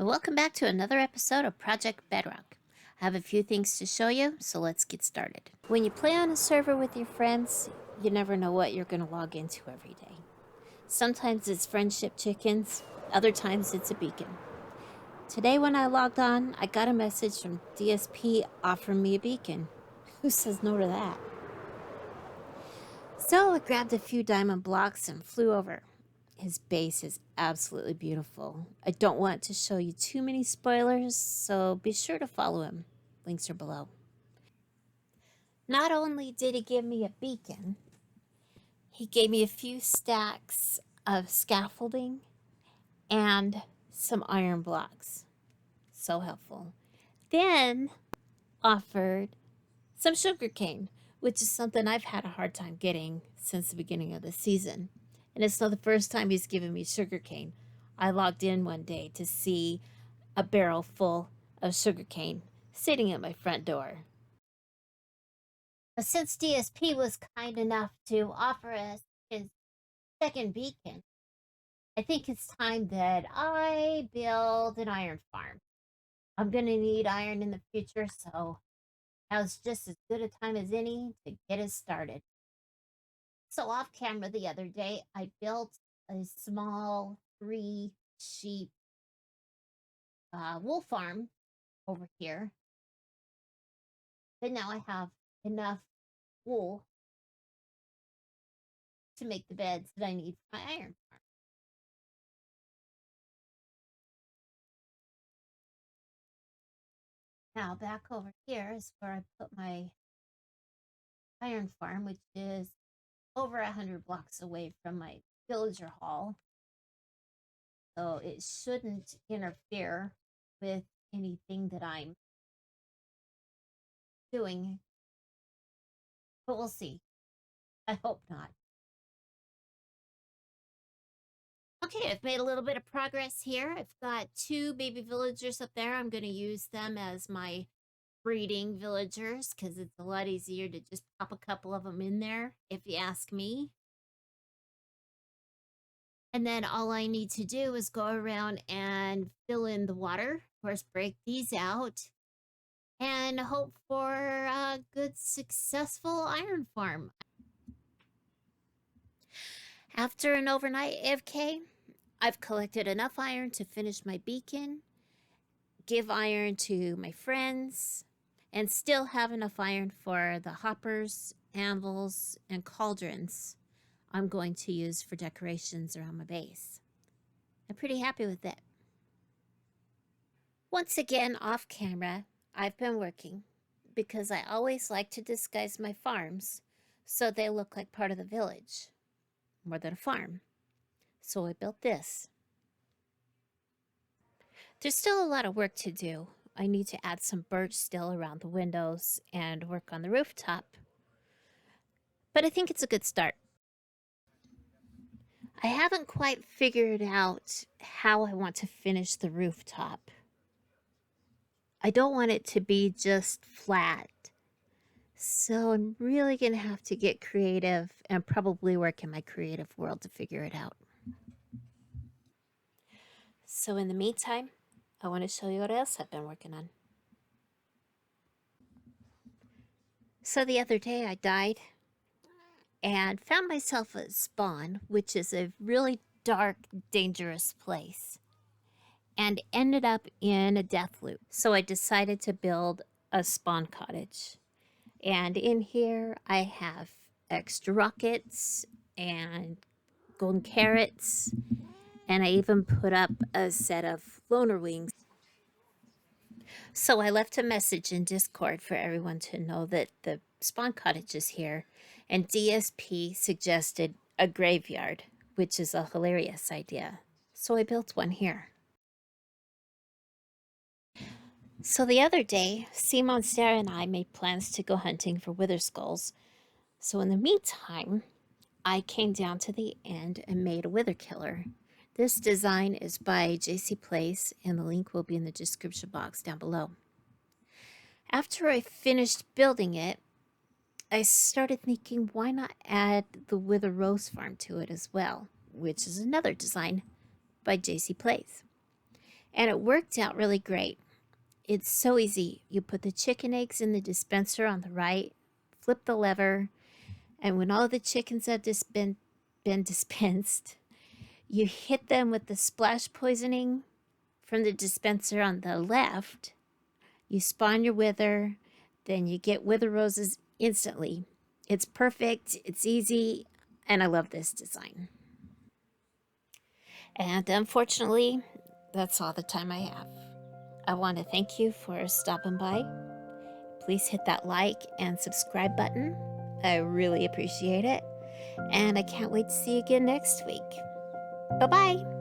And welcome back to another episode of Project Bedrock. I have a few things to show you, so let's get started. When you play on a server with your friends, you never know what you're going to log into every day. Sometimes it's friendship chickens, other times it's a beacon. Today when I logged on, I got a message from DSP offering me a beacon. Who says no to that? So I grabbed a few diamond blocks and flew over. His base is absolutely beautiful. I don't want to show you too many spoilers, so be sure to follow him. Links are below. Not only did he give me a beacon, he gave me a few stacks of scaffolding and some iron blocks. So helpful. Then offered some sugarcane, which is something I've had a hard time getting since the beginning of the season. And it's not the first time he's given me sugarcane. I logged in one day to see a barrel full of sugarcane sitting at my front door. But since DSP was kind enough to offer us his second beacon, I think it's time that I build an iron farm. I'm going to need iron in the future, so now's just as good a time as any to get us started. So off camera the other day, I built a small 3-sheep wool farm over here. But now I have enough wool to make the beds that I need for my iron farm. Now back over here is where I put my iron farm, which is over 100 blocks away from my villager hall. So it shouldn't interfere with anything that I'm doing. But we'll see. I hope not. Okay, I've made a little bit of progress here. I've got 2 baby villagers up there. I'm going to use them as my breeding villagers because it's a lot easier to just pop a couple of them in there, if you ask me. And then all I need to do is go around and fill in the water, of course, break these out, and hope for a good, successful iron farm. After an overnight AFK, I've collected enough iron to finish my beacon, give iron to my friends, and still have enough iron for the hoppers, anvils, and cauldrons I'm going to use for decorations around my base. I'm pretty happy with it. Once again, off camera, I've been working because I always like to disguise my farms so they look like part of the village, more than a farm. So I built this. There's still a lot of work to do. I need to add some birch still around the windows and work on the rooftop. But I think it's a good start. I haven't quite figured out how I want to finish the rooftop. I don't want it to be just flat. So I'm really going to have to get creative and probably work in my creative world to figure it out. So in the meantime, I want to show you what else I've been working on. So the other day I died and found myself at spawn, which is a really dark, dangerous place, and ended up in a death loop. So I decided to build a spawn cottage. And in here I have extra rockets and golden carrots, and I even put up a set of loner wings. So I left a message in Discord for everyone to know that the spawn cottage is here, and DSP suggested a graveyard, which is a hilarious idea. So I built one here. So the other day, Monster and I made plans to go hunting for wither skulls. So in the meantime, I came down to the end and made a wither killer. This design is by Playz, and the link will be in the description box down below. After I finished building it, I started thinking, why not add the Wither Rose farm to it as well, which is another design by Playz. And it worked out really great. It's so easy. You put the chicken eggs in the dispenser on the right, flip the lever, and when all the chickens have been dispensed, you hit them with the splash poisoning from the dispenser on the left. You spawn your wither, then you get wither roses instantly. It's perfect, it's easy, and I love this design. And unfortunately, that's all the time I have. I want to thank you for stopping by. Please hit that like and subscribe button. I really appreciate it. And I can't wait to see you again next week. Bye-bye.